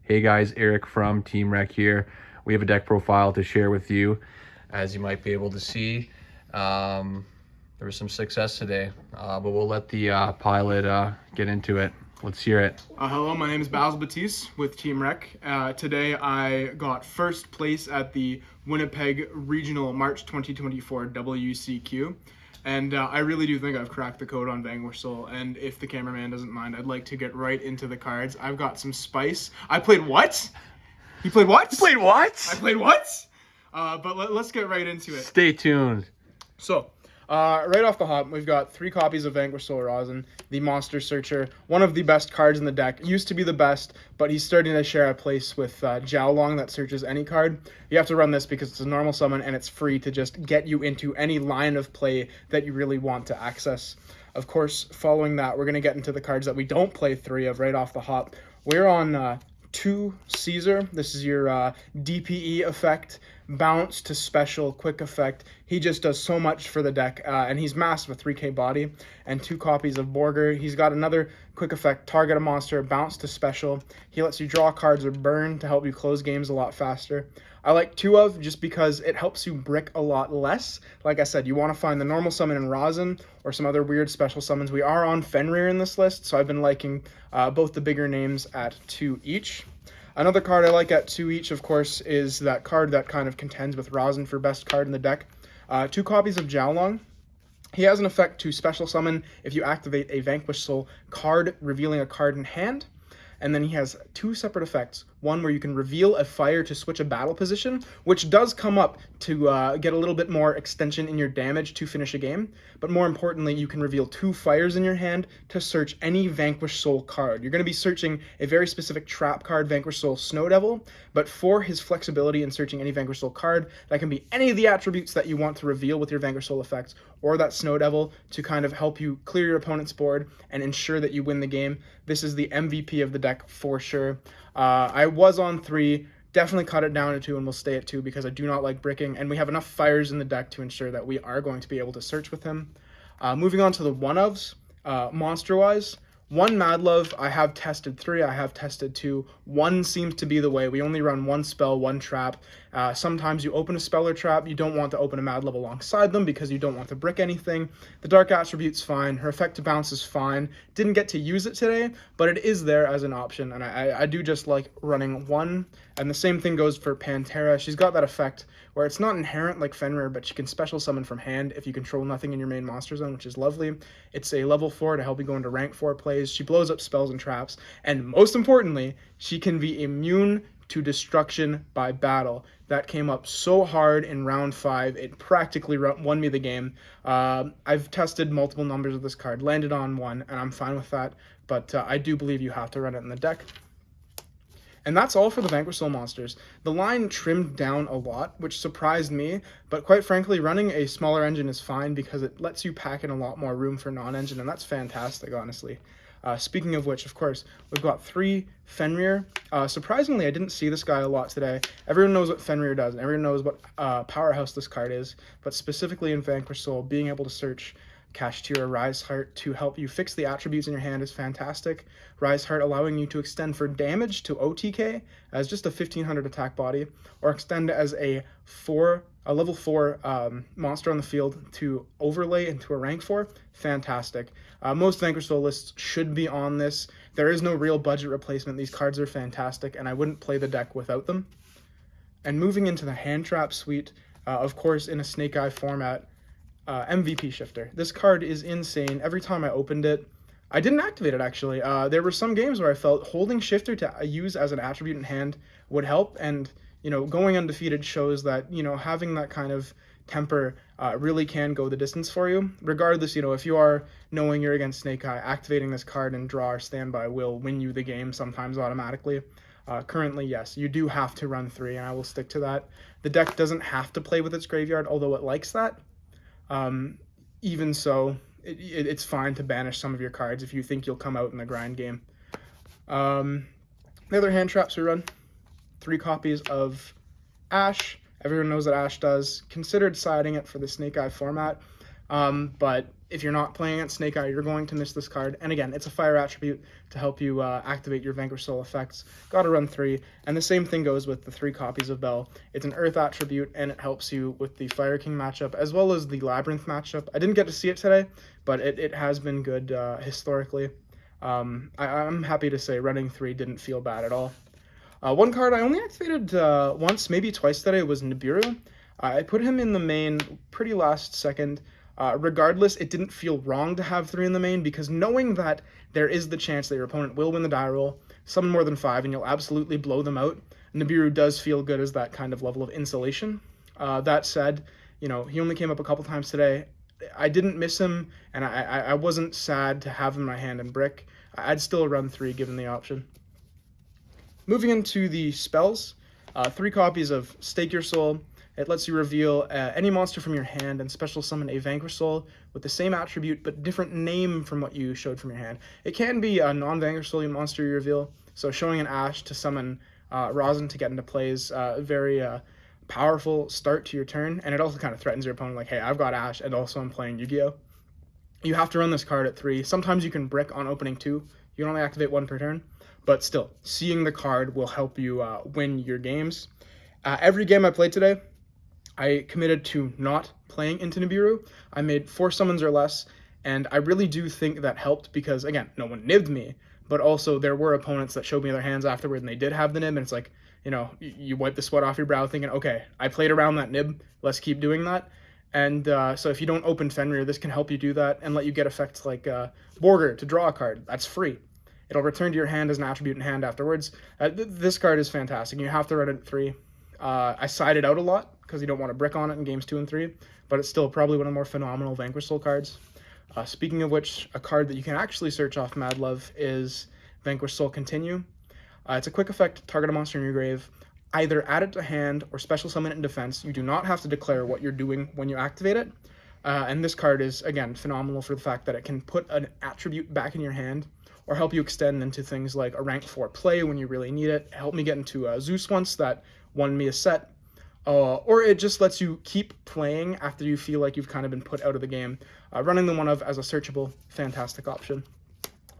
Hey guys, Eric from Team Rec here. We have a deck profile to share with you. As you might be able to see, there was some success today, but we'll let the pilot get into it. Let's hear it. Hello, my name is Bazil Batise with Team Rec. Today I got first place at the Winnipeg Regional March 2024 WCQ. And I really do think I've cracked the code on Vanquish Soul. And if the cameraman doesn't mind, I'd like to get right into the cards. I've got some spice. I played what? You played what? You played what? I played what? But let's get right into it. Stay tuned. So, right off the hop, we've got 3 copies of Vanquish Soul Rosin, the Monster Searcher, one of the best cards in the deck. Used to be the best, but he's starting to share a place with Jiaolong that searches any card. You have to run this because it's a normal summon and it's free to just get you into any line of play that you really want to access. Of course, following that, we're going to get into the cards that we don't play 3 of right off the hop. We're on 2 Caesar. This is your DPE effect, bounce to special, quick effect. He just does so much for the deck, and he's massive with 3k body, and 2 copies of Borger. He's got another quick effect, target a monster, bounce to special. He lets you draw cards or burn to help you close games a lot faster. I like 2 of just because it helps you brick a lot less. Like I said, you want to find the normal summon in Rosin or some other weird special summons. We are on Fenrir in this list, so I've been liking both the bigger names at 2 each. Another card I like at 2 each, of course, is that card that kind of contends with Rosin for best card in the deck. 2 copies of Jiaolong. He has an effect to special summon if you activate a Vanquish Soul card, revealing a card in hand. And then he has 2 separate effects. One where you can reveal a fire to switch a battle position, which does come up to get a little bit more extension in your damage to finish a game. But more importantly, you can reveal 2 fires in your hand to search any Vanquish Soul card. You're going to be searching a very specific trap card, Vanquish Soul Snow Devil, but for his flexibility in searching any Vanquish Soul card, that can be any of the attributes that you want to reveal with your Vanquish Soul effects, or that Snow Devil to kind of help you clear your opponent's board and ensure that you win the game. This is the MVP of the deck for sure. I was on 3, definitely cut it down to 2, and we'll stay at 2 because I do not like bricking, and we have enough fires in the deck to ensure that we are going to be able to search with him. Moving on to the one-ofs, monster-wise, 1 Mad Love, I have tested 3, I have tested 2. 1 seems to be the way. We only run 1 spell, 1 trap. Sometimes you open a spell or trap. You don't want to open a Mad Love alongside them because you don't want to brick anything. The Dark Attribute's fine. Her effect to bounce is fine. Didn't get to use it today, but it is there as an option, and I do just like running 1. And the same thing goes for Pantera. She's got that effect where it's not inherent like Fenrir, but she can special summon from hand if you control nothing in your main monster zone, which is lovely. It's a level 4 to help you go into rank 4 plays. She blows up spells and traps, and most importantly, she can be immune to destruction by battle. That came up so hard in round 5, it practically won me the game. I've tested multiple numbers of this card, landed on 1, and I'm fine with that, but I do believe you have to run it in the deck. And that's all for the Vanquish Soul monsters. The line trimmed down a lot, which surprised me, but quite frankly, running a smaller engine is fine because it lets you pack in a lot more room for non-engine, and that's fantastic, honestly. Speaking of which, of course, we've got 3 Fenrir. Surprisingly, I didn't see this guy a lot today. Everyone knows what Fenrir does, and everyone knows what powerhouse this card is, but specifically in Vanquish Soul, being able to search Kashtira Rise Heart to help you fix the attributes in your hand is fantastic. Rise Heart allowing you to extend for damage to OTK as just a 1500 attack body, or extend as a level 4 monster on the field to overlay into a rank 4. Fantastic. Most Vanquish Soul lists should be on this. There is no real budget replacement. These cards are fantastic, and I wouldn't play the deck without them. And moving into the hand trap suite, of course, in a Snake Eye format, MVP Shifter. This card is insane. Every time I opened it, I didn't activate it actually. There were some games where I felt holding Shifter to use as an attribute in hand would help, and going undefeated shows that having that kind of temper really can go the distance for you. Regardless, if you are knowing you're against Snake Eye, activating this card and draw or standby will win you the game sometimes automatically. Currently, yes, you do have to run 3, and I will stick to that. The deck doesn't have to play with its graveyard, although it likes that. Even so, it's fine to banish some of your cards if you think you'll come out in the grind game. The other hand traps we run, 3 copies of Ash. Everyone knows what Ash does. Considered siding it for the Snake Eye format, but if you're not playing at Snake Eye, you're going to miss this card. And again, it's a fire attribute to help you activate your Vanquish Soul effects. Gotta run 3. And the same thing goes with the 3 copies of Bell. It's an earth attribute, and it helps you with the Fire King matchup, as well as the Labyrinth matchup. I didn't get to see it today, but it has been good historically. I'm happy to say running 3 didn't feel bad at all. One card I only activated once, maybe twice today, was Nibiru. I put him in the main pretty last second. Regardless, it didn't feel wrong to have 3 in the main, because knowing that there is the chance that your opponent will win the die roll, summon more than 5, and you'll absolutely blow them out, Nibiru does feel good as that kind of level of insulation. That said, he only came up a couple times today. I didn't miss him, and I wasn't sad to have him in my hand in Brick. I'd still run 3 given the option. Moving into the spells, 3 copies of Stake Your Soul. It lets you reveal any monster from your hand and special summon a Vanquish Soul with the same attribute but different name from what you showed from your hand. It can be a non-Vanquish Soul monster you reveal, so showing an Ash to summon Rosin to get into play is a very powerful start to your turn, and it also kind of threatens your opponent, like, hey, I've got Ash and also I'm playing Yu-Gi-Oh! You have to run this card at 3. Sometimes you can Brick on opening 2. You can only activate 1 per turn, but still, seeing the card will help you win your games. Every game I played today, I committed to not playing into Nibiru. I made 4 summons or less, and I really do think that helped because, again, no one nibbed me, but also there were opponents that showed me their hands afterward and they did have the nib, and it's like, you wipe the sweat off your brow thinking, okay, I played around that nib, let's keep doing that. And so if you don't open Fenrir, this can help you do that and let you get effects like Borger to draw a card. That's free. It'll return to your hand as an attribute in hand afterwards. This card is fantastic. You have to run it at 3. I side it out a lot because you don't want to Brick on it in games 2 and 3, but it's still probably one of the more phenomenal Vanquish Soul cards. Speaking of which, a card that you can actually search off Mad Love is Vanquish Soul Continue. It's a quick effect, target a monster in your grave, either add it to hand or special summon it in defense. You do not have to declare what you're doing when you activate it. And this card is, again, phenomenal for the fact that it can put an attribute back in your hand or help you extend into things like a rank 4 play when you really need it. Help me get into Zeus once that won me a set. Or it just lets you keep playing after you feel like you've kind of been put out of the game. Running the one of as a searchable, fantastic option.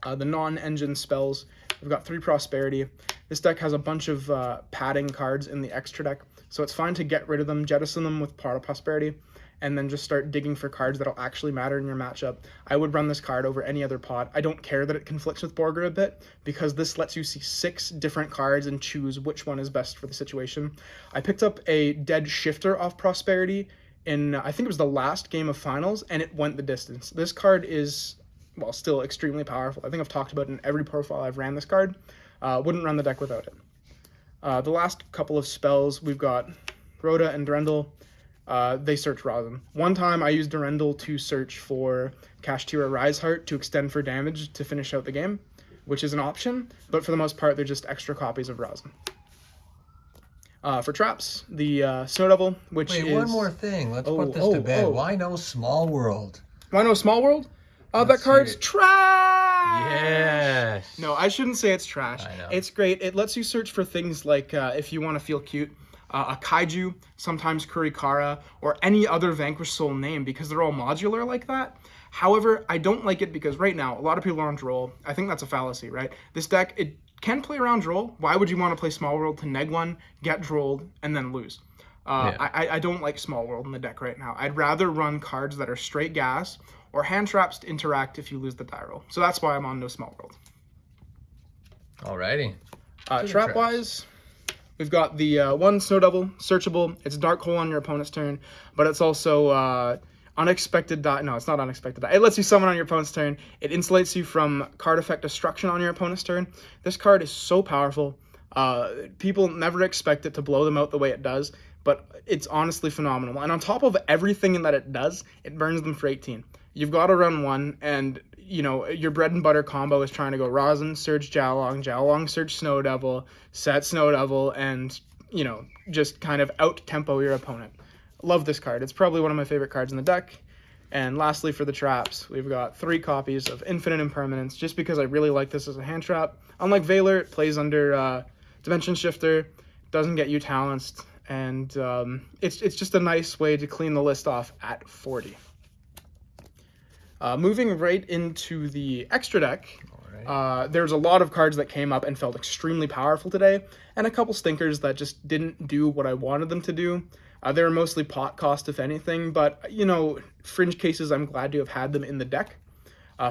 The non-engine spells, we've got 3 Prosperity. This deck has a bunch of padding cards in the extra deck, so it's fine to get rid of them, jettison them with part of Prosperity, and then just start digging for cards that'll actually matter in your matchup. I would run this card over any other pot. I don't care that it conflicts with Borger a bit, because this lets you see 6 different cards and choose which one is best for the situation. I picked up a Dead Shifter off Prosperity in, I think it was the last game of finals, and it went the distance. This card is, well, still extremely powerful. I think I've talked about it in every profile I've ran this card. Wouldn't run the deck without it. The last couple of spells, we've got Rhoda and Durendal. They search Rosin. One time I used Durendal to search for Kashtira Riseheart to extend for damage to finish out the game, which is an option, but for the most part they're just extra copies of Rosin. For traps, the Snow Devil, which is... Wait, one more thing. Let's put this to bed. Why no Small World? Why no Small World? That card's trash! Yes! No, I shouldn't say it's trash. I know. It's great. It lets you search for things like, if you want to feel cute, a Kaiju, sometimes Kurikara, or any other Vanquish Soul name, because they're all modular like that. However, I don't like it because right now, a lot of people are on Droll. I think that's a fallacy, right? This deck, it can play around Droll. Why would you want to play Small World to neg one, get Drolled, and then lose? I don't like Small World in the deck right now. I'd rather run cards that are straight gas, or hand traps to interact if you lose the die roll. So that's why I'm on no Small World. Alrighty. Trap-wise, we've got the one Snow Devil, searchable. It's Dark Hole on your opponent's turn, but it's also unexpected die. No, it's not unexpected die. It lets you summon on your opponent's turn. It insulates you from card effect destruction on your opponent's turn. This card is so powerful. People never expect it to blow them out the way it does, but it's honestly phenomenal. And on top of everything that it does, it burns them for 18. You've got to run 1, and your bread and butter combo is trying to go Rosin, Surge Jiaolong, Jiaolong, Surge Snow Devil, set Snow Devil, and, just kind of out-tempo your opponent. Love this card. It's probably one of my favorite cards in the deck. And lastly, for the traps, we've got 3 copies of Infinite Impermanence, just because I really like this as a hand trap. Unlike Valor, it plays under Dimension Shifter, doesn't get you talents, and it's just a nice way to clean the list off at 40. Moving right into the extra deck, All there's a lot of cards that came up and felt extremely powerful today, and a couple stinkers that just didn't do what I wanted them to do. They were mostly pot cost, if anything, but, fringe cases, I'm glad to have had them in the deck.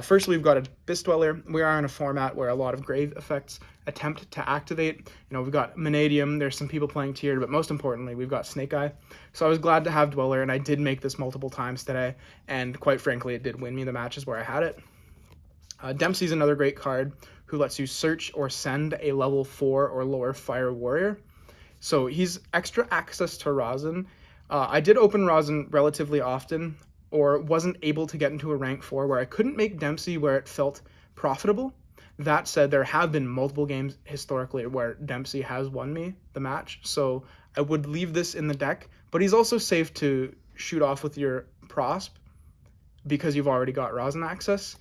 First, we've got a Abyss Dweller. We are in a format where a lot of grave effects attempt to activate. We've got Manadium, there's some people playing tiered, but most importantly, we've got Snake Eye. So I was glad to have Dweller, and I did make this multiple times today, and quite frankly, it did win me the matches where I had it. Dempsey's another great card who lets you search or send a level 4 or lower fire warrior. So he's extra access to Rosin. I did open Rosin relatively often, or wasn't able to get into a rank 4 where I couldn't make Dempsey where it felt profitable. That said, there have been multiple games historically where Dempsey has won me the match, so I would leave this in the deck, but he's also safe to shoot off with your Prosp because you've already got Rosin access.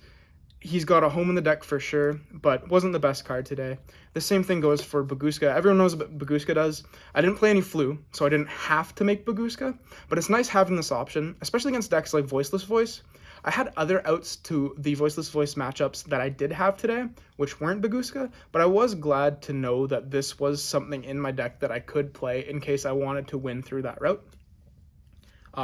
He's got a home in the deck for sure, but wasn't the best card today. The same thing goes for Baguska. Everyone knows what Baguska does. I didn't play any Flu, so I didn't have to make Baguska, but it's nice having this option, especially against decks like Voiceless Voice. I had other outs to the Voiceless Voice matchups that I did have today, which weren't Baguska, but I was glad to know that this was something in my deck that I could play in case I wanted to win through that route.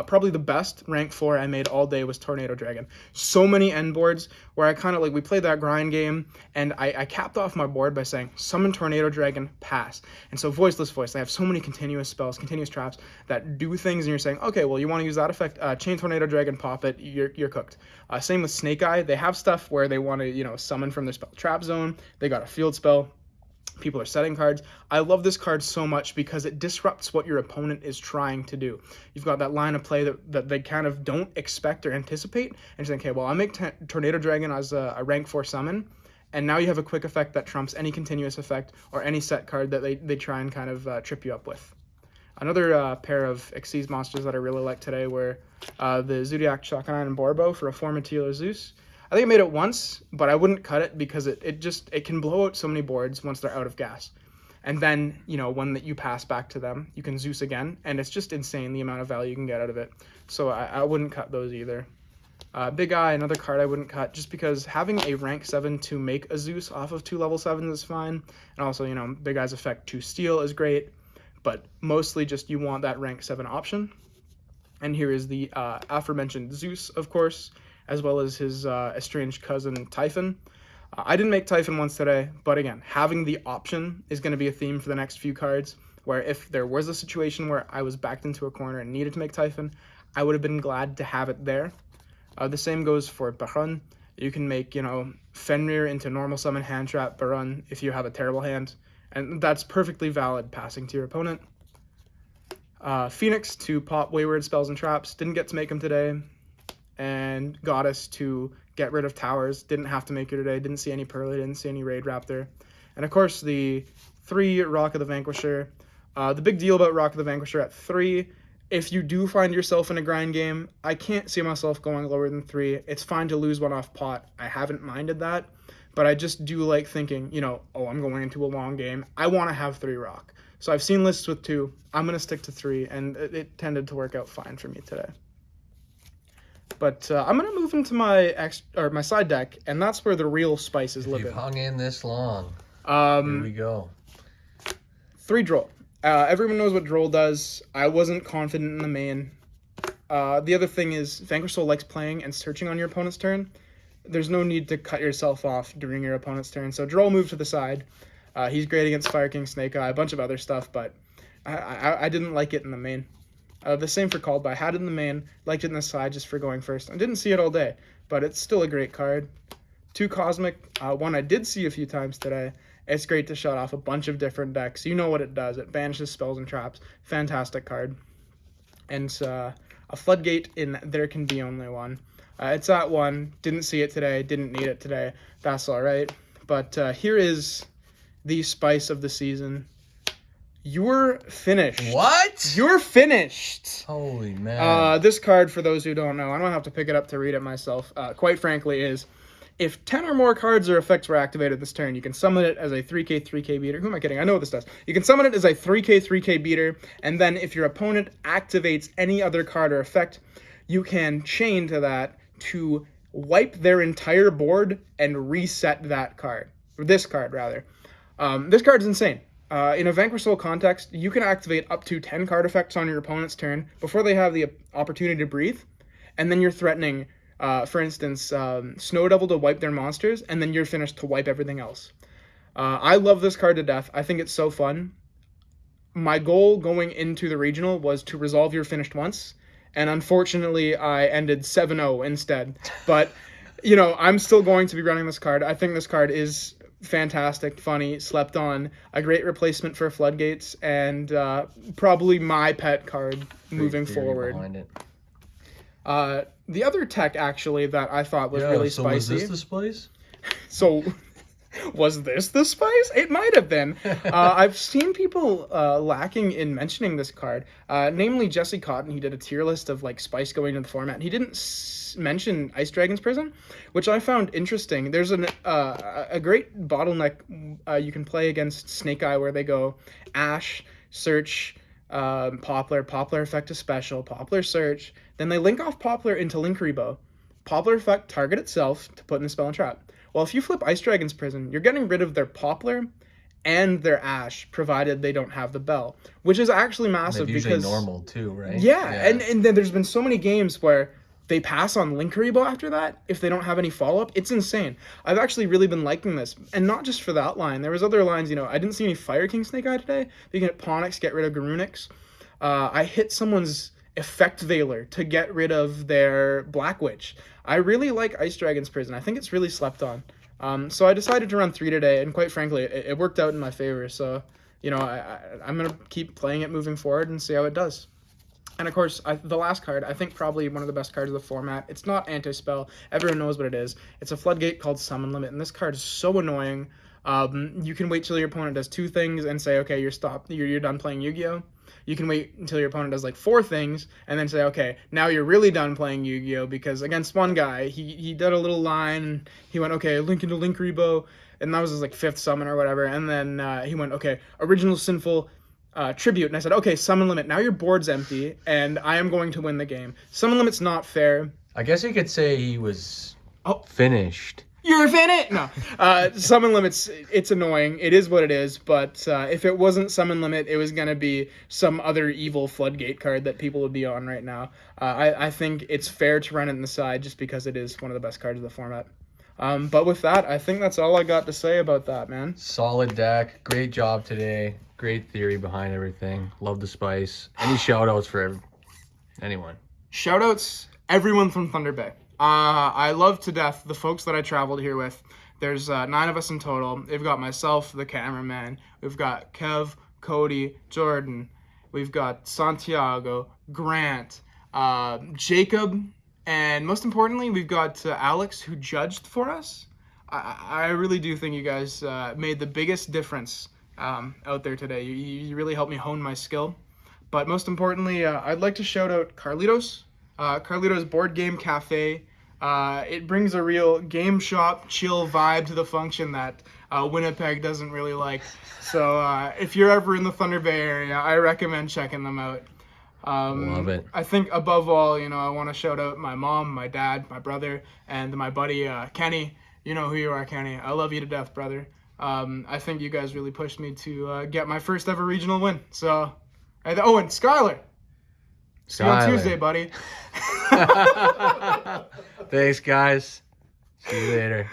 Probably the best rank 4 I made all day was Tornado Dragon. So many end boards where I kind of we played that grind game, and I capped off my board by saying, summon Tornado Dragon, pass. And so Voiceless Voice, they have so many continuous spells, continuous traps that do things, and you're saying, okay, well, you want to use that effect, chain Tornado Dragon, pop it, you're cooked. Same with Snake Eye. They have stuff where they want to, summon from their spell trap zone. They got a field spell. People are setting cards. I love this card so much because it disrupts what your opponent is trying to do. You've got that line of play that they kind of don't expect or anticipate, and saying, okay, well, I'll make Tornado Dragon as a rank 4 summon, and now you have a quick effect that trumps any continuous effect or any set card that they try and kind of trip you up with. Another pair of Xyz monsters that I really liked today were the Zodiac Shotgun and Borbo for a 4 Material Zeus. I think I made it once, but I wouldn't cut it because it can blow out so many boards once they're out of gas. And then, when you pass back to them, you can Zeus again, and it's just insane the amount of value you can get out of it. So I wouldn't cut those either. Big Eye, another card I wouldn't cut, just because having a rank 7 to make a Zeus off of 2 level 7s is fine. And also, Big Eye's effect to steal is great, but mostly just you want that rank 7 option. And here is the aforementioned Zeus, of course, as well as his estranged cousin Typhon. I didn't make Typhon once today, but again, having the option is going to be a theme for the next few cards, where if there was a situation where I was backed into a corner and needed to make Typhon, I would have been glad to have it there. The same goes for Barun. You can make, Fenrir into normal summon hand trap Barun if you have a terrible hand, and that's perfectly valid passing to your opponent. Phoenix to pop wayward spells and traps. Didn't get to make him today. And Goddess to get rid of towers. Didn't have to make her today. Didn't see any Pearly. Didn't see any Raid Raptor. And of course, the 3 Rock of the Vanquisher. The big deal about Rock of the Vanquisher at 3, if you do find yourself in a grind game, I can't see myself going lower than 3. It's fine to lose one off pot. I haven't minded that. But I just do like thinking, I'm going into a long game. I want to have 3 Rock. So I've seen lists with 2. I'm going to stick to 3, and it tended to work out fine for me today. But I'm going to move into my side deck, and that's where the real spices live. You've hung in this long. Here we go. 3 Droll. Everyone knows what Droll does. I wasn't confident in the main. The other thing is, Vanquish Soul likes playing and searching on your opponent's turn. There's no need to cut yourself off during your opponent's turn. So Droll moved to the side. He's great against Fire King, Snake Eye, a bunch of other stuff, but I didn't like it in the main. The same for Called By. Had it in the main, liked it in the side just for going first. I didn't see it all day, but it's still a great card. 2 Cosmic, one I did see a few times today. It's great to shut off a bunch of different decks. You know what it does. It banishes spells and traps. Fantastic card. And a Floodgate in There Can Be Only One. It's at 1. Didn't see it today. Didn't need it today. That's all right. But here is the spice of the season. You're finished. What? You're finished. Holy man. This card, for those who don't know, I don't have to pick it up to read it myself, quite frankly, is if 10 or more cards or effects were activated this turn, you can summon it as a 3k beater. Who am I kidding? I know what this does. You can summon it as a 3k beater, and then if your opponent activates any other card or effect, you can chain to that to wipe their entire board and reset that card. Or this card, rather. This card's insane. In a Vanquish Soul context, you can activate up to 10 card effects on your opponent's turn before they have the opportunity to breathe, and then you're threatening, for instance, Snow Devil to wipe their monsters, and then you're finished to wipe everything else. I love this card to death. I think it's so fun. My goal going into the regional was to resolve your finished once, and unfortunately I ended 7-0 instead. But, you know, I'm still going to be running this card. I think this card is fantastic, funny, slept on, a great replacement for Floodgates, and probably my pet card moving forward. The other tech, actually, that I thought was really spicy. Was this the spice? So... was this the spice? It might have been. I've seen people lacking in mentioning this card. Namely, Jesse Cotton. He did a tier list of like spice going into the format. He didn't mention Ice Dragon's Prison, which I found interesting. There's a great bottleneck you can play against Snake Eye where they go Ash, Search, Poplar. Poplar effect is special. Poplar Search. Then they link off Poplar into Linkery Bow. Poplar effect target itself to put in a spell and trap. Well, if you flip Ice Dragon's Prison, you're getting rid of their Poplar and their Ash, provided they don't have the Bell, which is actually massive because normal too, right? Yeah, and then there's been so many games where they pass on Linkery Bow after that if they don't have any follow-up. It's insane. I've actually really been liking this, and not just for that line. There was other lines, you know, I didn't see any Fire King Snake Eye today. You can hit Ponix, get rid of Garunix. I hit someone's Effect Veiler to get rid of their Black Witch. I really like Ice Dragon's Prison. I think it's really slept on. So I decided to run 3 today, and quite frankly, it worked out in my favor. So, you know, I'm going to keep playing it moving forward and see how it does. And of course, the last card, I think probably one of the best cards of the format. It's not anti-spell. Everyone knows what it is. It's a Floodgate called Summon Limit, and this card is so annoying. You can wait till your opponent does 2 things and say, okay, you're done playing Yu-Gi-Oh! You can wait until your opponent does like 4 things and then say, okay, now you're really done playing Yu-Gi-Oh! Because against one guy, he did a little line, and he went, okay, link into Linkery Bow, and that was his like 5th summon or whatever, and then he went, okay, Original Sinful Tribute, and I said, okay, Summon Limit, now your board's empty, and I am going to win the game. Summon Limit's not fair. I guess you could say he was finished. You're a fan? No. Summon Limit's, it's annoying. It is what it is, but if it wasn't Summon Limit, it was going to be some other evil Floodgate card that people would be on right now. I think it's fair to run it in the side just because it is one of the best cards of the format. But with that, I think that's all I got to say about that, man. Solid deck. Great job today. Great theory behind everything. Love the spice. Any shout-outs for anyone? Shout-outs, everyone from Thunder Bay. I love to death the folks that I traveled here with. There's 9 of us in total. They've got myself, the cameraman. We've got Kev, Cody, Jordan. We've got Santiago, Grant, Jacob, and most importantly, we've got Alex, who judged for us. I really do think you guys made the biggest difference out there today. You really helped me hone my skill. But most importantly, I'd like to shout out Carlitos. Carlitos Board Game Cafe. It brings a real game shop chill vibe to the function that Winnipeg doesn't really like. So if you're ever in the Thunder Bay area, I recommend checking them out. Love it. I think above all, you know, I want to shout out my mom, my dad, my brother, and my buddy Kenny. You know who you are, Kenny. I love you to death, brother. I think you guys really pushed me to get my first ever regional win. So, and Skylar. See you on Tuesday, buddy. Thanks, guys. See you later.